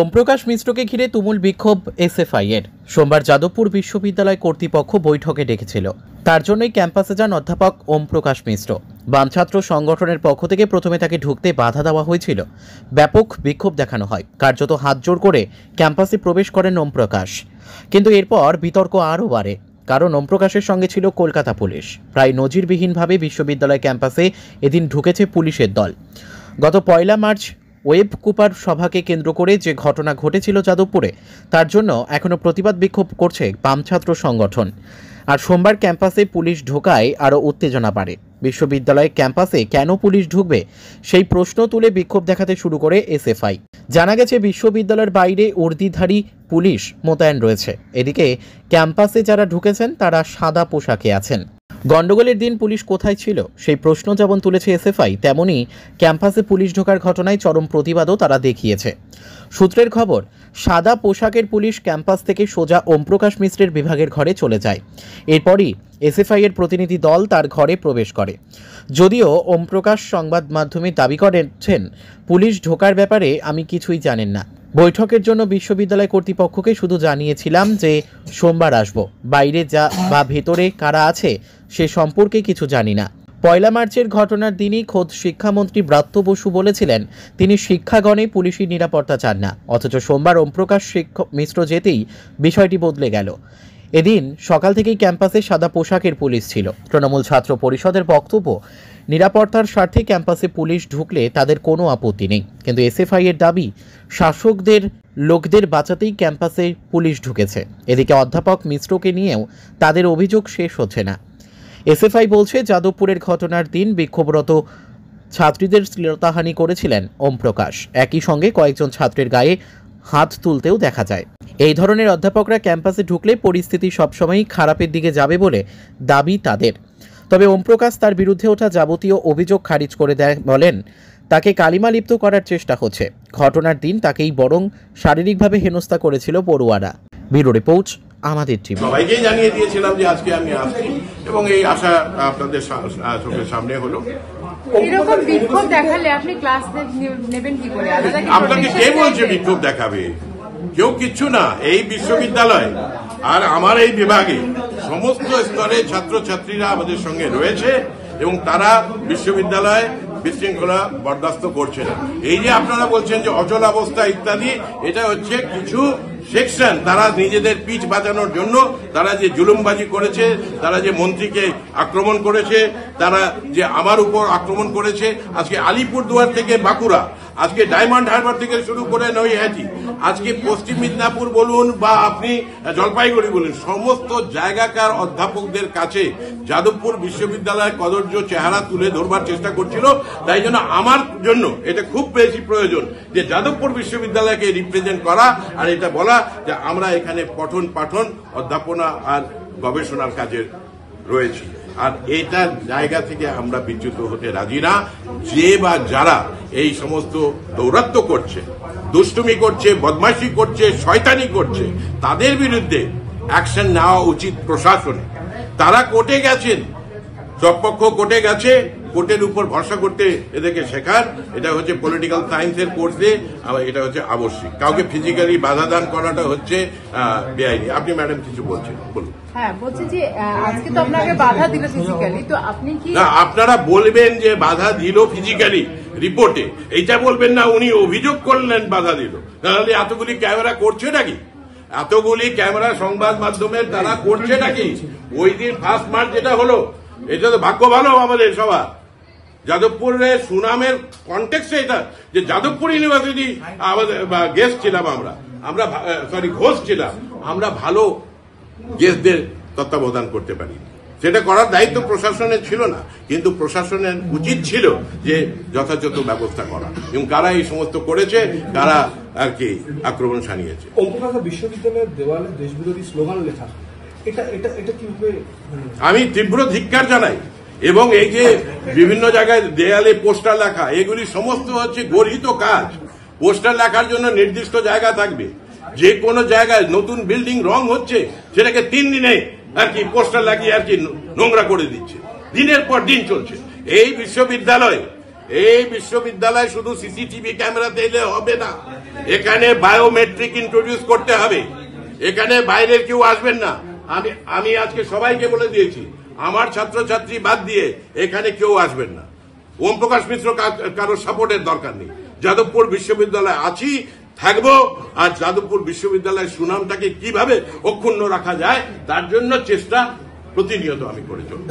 ওমপ্রকাশ মিশ্রকে ঘিরে তুমুল বিক্ষোভ এসএফআই এর। সোমবার যাদবপুর বিশ্ববিদ্যালয় কর্তৃপক্ষ বৈঠকে ডেকেছিল। তার জন্যই ক্যাম্পাসে যান অধ্যাপক ওমপ্রকাশ মিশ্র। বাম ছাত্র সংগঠনের পক্ষ থেকে প্রথমে তাকে ঢুকতে বাধা দেওয়া হয়েছিল। ব্যাপক বিক্ষোভ দেখানো হয়। কার্যত হাতজোড় করে ক্যাম্পাসে প্রবেশ করেন ওমপ্রকাশ। কিন্তু এরপর বিতর্ক আরও বাড়ে, কারণ ওমপ্রকাশের সঙ্গে ছিল কলকাতা পুলিশ। প্রায় নজিরবিহীনভাবে বিশ্ববিদ্যালয় ক্যাম্পাসে এদিন ঢুকেছে পুলিশের দল। গত 1 মার্চ ওয়েব কুপার সভাকে কেন্দ্র করে যে ঘটনা ঘটেছিল যাদবপুরে, তার জন্য এখনও প্রতিবাদ বিক্ষোভ করছে বাম ছাত্র সংগঠন। আর সোমবার ক্যাম্পাসে পুলিশ ঢোকায় আরও উত্তেজনা বাড়ে। বিশ্ববিদ্যালয় ক্যাম্পাসে কেন পুলিশ ঢুকবে সেই প্রশ্ন তুলে বিক্ষোভ দেখাতে শুরু করে এসএফআই। জানা গেছে বিশ্ববিদ্যালয়ের বাইরে উর্দিধারী পুলিশ মোতায়েন রয়েছে। এদিকে ক্যাম্পাসে যারা ঢুকেছেন তারা সাদা পোশাকে আছেন। গন্ডগোলের দিন পুলিশ কোথায় ছিল সেই প্রশ্ন যেমন তুলেছে এসএফআই, তেমনি ক্যাম্পাসে পুলিশ ঢোকার ঘটনায় চরম প্রতিবাদও তারা দেখিয়েছে। সূত্রের খবর, সাদা পোশাকের পুলিশ ক্যাম্পাস থেকে সোজা ওমপ্রকাশ মিশ্রের বিভাগের ঘরে চলে যায়। এরপরই এসএফআই এর প্রতিনিধি দল তার ঘরে প্রবেশ করে। যদিও ওমপ্রকাশ সংবাদ মাধ্যমে দাবি করেছেন, পুলিশ ঢোকার ব্যাপারে আমি কিছুই জানেন না। বৈঠকের জন্য বিশ্ববিদ্যালয় কর্তৃপক্ষকে শুধু জানিয়েছিলাম যে সোমবার আসব, বাইরে যা বা ভেতরে কারা আছে সে সম্পর্কে কিছু জানি না। 1 মার্চের ঘটনার দিনই খোদ শিক্ষামন্ত্রী ব্রাত্য বসু বলেছিলেন তিনি শিক্ষাগণে পুলিশি নিরাপত্তা চান না। অথচ সোমবার ওমপ্রকাশ মিশ্র যেতেই বিষয়টি বদলে গেল। এদিন সকাল থেকেই ক্যাম্পাসে সাদা পোশাকের পুলিশ ছিল। তৃণমূল ছাত্র পরিষদের বক্তব্য, নিরাপত্তার স্বার্থে ক্যাম্পাসে পুলিশ ঢুকলে তাদের কোনো আপত্তি নেই, কিন্তু এসএফআই এর দাবি শাসকদের লোকদের বাঁচাতেই ক্যাম্পাসে পুলিশ ঢুকেছে। এদিকে অধ্যাপক মিশ্রকে নিয়েও তাদের অভিযোগ শেষ হচ্ছে না। এসএফআই বলছে যাদবপুরের ঘটনার দিন বিক্ষোভরত ছাত্রীদের শ্লীলতাহানি করেছিলেন ওমপ্রকাশ। একই সঙ্গে কয়েকজন ছাত্রের গায়ে হাত তুলতেও দেখা যায়। এই ধরনের অধ্যাপকরা ক্যাম্পাসে ঢুকলে পরিস্থিতি সবসময়ই খারাপের দিকে যাবে বলে দাবি তাদের। তবে ওমপ্রকাশ তার বিরুদ্ধে ওঠা যাবতীয় অভিযোগ খারিজ করে দেয়, বলেন তাকে কালিমালিপ্ত করার চেষ্টা হচ্ছে। ঘটনার দিন তাকেই বরং শারীরিকভাবে হেনস্থা করেছিল পড়ুয়ারা। ব্যুরো রিপোর্ট, আমাদের টিভি। সবাইকে জানিয়ে দিয়েছিলাম যে আজকে আমি আসছি এবং এই আশা আপনাদের চোখের সামনে হলো। এরকম বিক্ষোভ দেখালে আপনি ক্লাস নেবেন কি করে? আপনাকে কে বলছে বিক্ষোভ দেখাবে? কেউ কিচ্ছু না। এই বিশ্ববিদ্যালয় আর আমার এই বিভাগে সমস্ত স্তরের ছাত্রছাত্রীরা আমাদের সঙ্গে রয়েছে এবং তারা বিশ্ববিদ্যালয় বিশৃঙ্খলা বরদাস্ত করছে না। এই যে আপনারা বলছেন যে অচল অবস্থা ইত্যাদি, এটা হচ্ছে কিছু সেকশন তারা নিজেদের পিচ বাঁচানোর জন্য তারা যে জুলুমবাজি করেছে, তারা যে মন্ত্রীকে আক্রমণ করেছে, তারা যে আমার উপর আক্রমণ করেছে, আজকে আলিপুরদুয়ার থেকে বাঁকুড়া, আজকে ডায়মন্ড হারবার থেকে শুরু করে নৈহাটি, আজকে পশ্চিম মিদনাপুর বলুন বা আপনি জলপাইগুড়ি বলুন, সমস্ত জায়গাকার অধ্যাপকদের কাছে যাদবপুর বিশ্ববিদ্যালয়ের কদর্য চেহারা তুলে ধরবার চেষ্টা করছিল। তাই জন্য আমার জন্য এটা খুব বেশি প্রয়োজন যে যাদবপুর বিশ্ববিদ্যালয়কে রিপ্রেজেন্ট করা আর এটা বলা যে আমরা এখানে পঠন পাঠন অধ্যাপনা আর গবেষণার কাজে রয়েছি। আর এইটার জায়গা থেকে আমরা বিচ্যুত হতে রাজি না। যে বা যারা এই সমস্ত দৌরাত্ম্য করছে, দুষ্টুমি করছে, বদমাইশি করছে, শয়তানি করছে, তাদের বিরুদ্ধে অ্যাকশন নেওয়া উচিত প্রশাসনে। তারা কোর্টে গেছেন, সব পক্ষ কোর্টে গেছে, কোর্টের উপর ভরসা করতে এদেরকে শেখার। এটা হচ্ছে পলিটিক্যাল সায়েন্সের কোর্সে, এটা হচ্ছে আবশ্যিক। কাউকে ফিজিক্যালি বাধা দান করাটা হচ্ছে বেআইনি। আপনি ম্যাডাম কিছু বলছেন, বলুন। হ্যাঁ, বলছি যে আজকে তো আপনাকে বাধা দিল ফিজিক্যালি, তো আপনি কি না আপনারা বলবেন যে বাধা দিল ফিজিক্যালি রিপোর্টে, এইটা বলবেন না উনি অভিযোগ করলেন বাধা দিল। তাহলে এতগুলি ক্যামেরা করছে নাকি? এতগুলি ক্যামেরা সংবাদ মাধ্যমের তারা করছে নাকি? ওই দিন 1 মার্চ যেটা হলো, এটা তো ভাগ্য ভালো আমাদের সবার। যাদবপুরের সুনামের কনটেক্সটে এটা যে যাদবপুর ইউনিভার্সিটি আমাদের গেস্ট ছিলাম, আমরা ঘোষ ছিলাম, আমরা ভালো গেস্টদের তত্ত্বাবধান করতে পারি। সেটা করার দায়িত্ব প্রশাসনের ছিল না, কিন্তু প্রশাসনের উচিত ছিল যে যথাযথ ব্যবস্থা করা। এবং কারা এই সমস্ত করেছে, কারা আর কি আক্রমণ সানিয়েছে। ওমপ্রকাশ বিশ্ববিদ্যালয়ের দেওয়ালে দেশবিরোধী স্লোগান লেখা, এটা কি আমি তীব্র ধিক্কার জানাই। এবং এই যে বিভিন্ন জায়গায় দেয়ালে পোস্টার লেখা, এগুলি সমস্ত হচ্ছে গর্হিত কাজ। পোস্টার লেখার জন্য নির্দিষ্ট জায়গা থাকবে। যে কোনো জায়গায় নতুন বিল্ডিং রং হচ্ছে, সেটাকে 3 দিনে আর কি পোস্টার লাগিয়ে আর কি নোংরা করে দিচ্ছে, দিনের পর দিন চলছে। এই বিশ্ববিদ্যালয় শুধু সিসিটিভি ক্যামেরাতে এলে হবে না। এখানে বায়োমেট্রিক ইন্ট্রোডিউস করতে হবে। এখানে বাইরের কেউ আসবেন না। আমি আজকে সবাইকে বলে দিয়েছি, আমার ছাত্রছাত্রী বাদ দিয়ে এখানে কেউ আসবেন না। ওম প্রকাশ মিশ্র কারোর সাপোর্টের দরকার নেই। যাদবপুর বিশ্ববিদ্যালয়ে আছি, থাকবো, আর যাদবপুর বিশ্ববিদ্যালয়ের সুনামটাকে কিভাবে অক্ষুণ্ণ রাখা যায় তার জন্য চেষ্টা প্রতিনিয়ত আমি করে চলব।